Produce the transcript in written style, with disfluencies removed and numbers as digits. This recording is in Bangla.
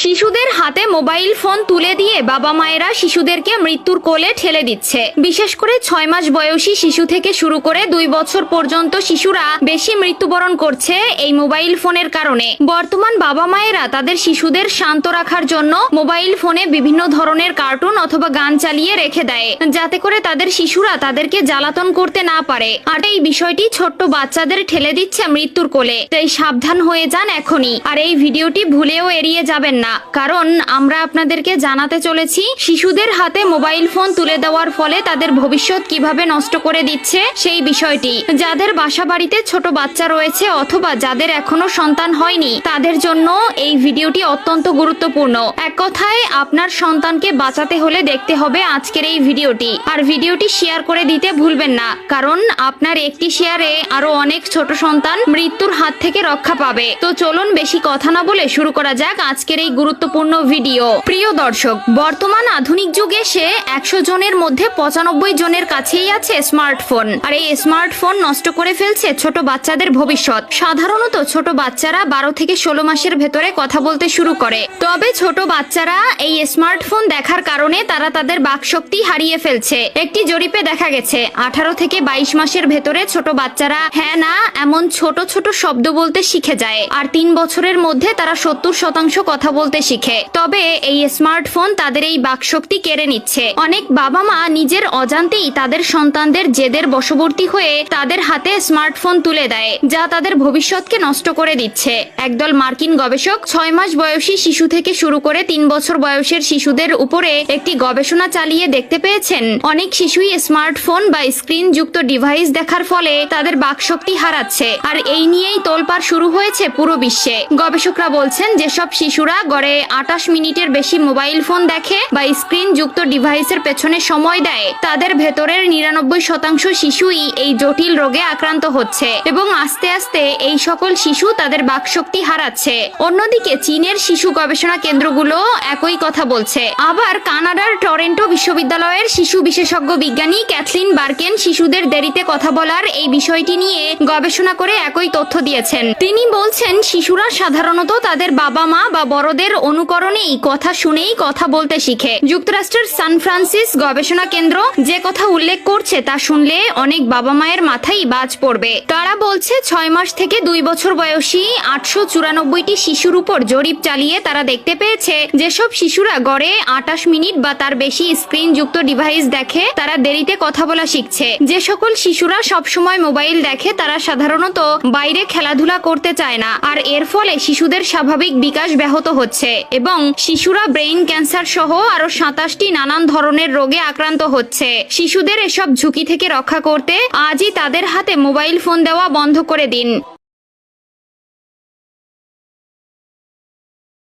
শিশুদের হাতে মোবাইল ফোন তুলে দিয়ে বাবা মায়েরা শিশুদেরকে মৃত্যুর কোলে ঠেলে দিচ্ছে। বিশেষ করে 6 মাস বয়সী শিশু থেকে শুরু করে 2 বছর পর্যন্ত শিশুরা বেশি মৃত্যুবরণ করছে এই মোবাইল ফোনের কারণে। বর্তমান বাবা মায়েরা তাদের শিশুদের শান্ত রাখার জন্য মোবাইল ফোনে বিভিন্ন ধরনের কার্টুন অথবা গান চালিয়ে রেখে দেয়, যাতে করে তাদের শিশুরা তাদেরকে জ্বালাতন করতে না পারে। আর এই বিষয়টি ছোট্ট বাচ্চাদের ঠেলে দিচ্ছে মৃত্যুর কোলে। তাই সাবধান হয়ে যান এখনই। আর এই ভিডিওটি ভুলেও এড়িয়ে যাবেন না, কারণ আমরা আপনাদেরকে জানাতে চলেছি শিশুদের হাতে মোবাইল ফোন তুলে দেওয়ার ফলে তাদের ভবিষ্যৎ কিভাবে নষ্ট করে দিচ্ছে সেই বিষয়টি। যাদের বাসা বাড়িতে ছোট বাচ্চা রয়েছে অথবা যাদের এখনো সন্তান হয়নি, তাদের জন্য এই ভিডিওটি অত্যন্ত গুরুত্বপূর্ণ। এক কথায় আপনার সন্তানকে বাঁচাতে হলে দেখতে হবে আজকের এই ভিডিওটি। আর ভিডিওটি শেয়ার করে দিতে ভুলবেন না, কারণ আপনার একটি শেয়ারে আরো অনেক ছোট সন্তান মৃত্যুর হাত থেকে রক্ষা পাবে। তো চলুন বেশি কথা না বলে শুরু করা যাক আজকের এই গুরুত্বপূর্ণ ভিডিও। প্রিয় দর্শক, বর্তমান আধুনিক যুগে এসে 100 জনের মধ্যে 95 জনের কাছেই আছে স্মার্টফোন। আর এই স্মার্টফোন নষ্ট করে ফেলছে ছোট বাচ্চাদের ভবিষ্যৎ। সাধারণত ছোট বাচ্চারা 12 থেকে 16 মাসের ভেতরে কথা বলতে শুরু করে। তবে ছোট বাচ্চারা এই স্মার্টফোন দেখার কারণে তারা তাদের বাকশক্তি হারিয়ে ফেলছে। একটি জরিপে দেখা গেছে 18 থেকে 22 মাসের ভেতরে ছোট বাচ্চারা হ্যাঁ না এমন ছোট ছোট শব্দ বলতে শিখে যায়। আর 3 বছরের মধ্যে তারা 70% কথা বলতে শিখে। তবে এই স্মার্টফোন তাদের এই বাকশক্তি কেড়ে নিচ্ছে। অনেক বাবা মা নিজের অজান্তেই তাদের সন্তানদের জেদের বশবর্তী হয়ে তাদের হাতে স্মার্টফোন তুলে দেয়, যা তাদের ভবিষ্যৎকে নষ্ট করে দিচ্ছে। একদল মার্কিন গবেষক 6 মাস বয়সী শিশু থেকে শুরু করে 3 বছর বয়সের শিশুদের উপরে একটি গবেষণা চালিয়ে দেখতে পেয়েছেন অনেক শিশুই স্মার্টফোন বা স্ক্রিন যুক্ত ডিভাইস দেখার ফলে তাদের বাকশক্তি হারাচ্ছে। আর এই নিয়েই তোলপাড় শুরু হয়েছে পুরো বিশ্বে। গবেষকরা বলছেন যেসব শিশুরা গড়ে 28 মিনিটের বেশি মোবাইল ফোন দেখে বা স্ক্রিন যুক্ত ডিভাইসের পেছনে সময় দেয়, তাদের ভেতরের 99% শিশুই এই জটিল রোগে আক্রান্ত হচ্ছে এবং আস্তে আস্তে এই সকল শিশু তাদের বাকশক্তি হারাচ্ছে। অন্যদিকে চীনের শিশু গবেষণা কেন্দ্রগুলো একই কথা বলছে। আবার কানাডার টরেন্টো বিশ্ববিদ্যালয়ের শিশু বিশেষজ্ঞ বিজ্ঞানী ক্যাথলিন বার্কেন শিশুদের দেরিতে কথা বলার এই বিষয়টি নিয়ে গবেষণা করে একই তথ্য দিয়েছেন। তিনি বলছেন শিশুরা সাধারণত তাদের বাবা মা বা বড়দের অনুকরণেই কথা শুনেই কথা বলতে শিখে। যুক্তরাষ্ট্রের সান ফ্রান্সিস গবেষণা কেন্দ্র যে কথা উল্লেখ করছে তা শুনলে অনেক বাবা মায়ের মাথায় বাজ পড়বে। তারা বলছে 6 মাস থেকে 2 বছর বয়সী 894টি শিশুর উপর জরিপ চালিয়ে তারা দেখতে পেয়েছে যেসব শিশুরা গড়ে 28 মিনিট বা তার বেশি স্ক্রিন যুক্ত ডিভাইস দেখে তারা দেরিতে কথা বলা শিখছে। যে সকল শিশুরা সবসময় মোবাইল দেখে তারা সাধারণত বাইরে খেলাধুলা করতে চায় না। আর এর ফলে শিশুদের স্বাভাবিক বিকাশ ব্যাহত হচ্ছে এবং শিশুরা ব্রেইন ক্যান্সার সহ আরো 27টি নানান ধরনের রোগে আক্রান্ত হচ্ছে। শিশুদের এসব ঝুঁকি থেকে রক্ষা করতে আজই তাদের হাতে মোবাইল ফোন দেওয়া বন্ধ করে দিন।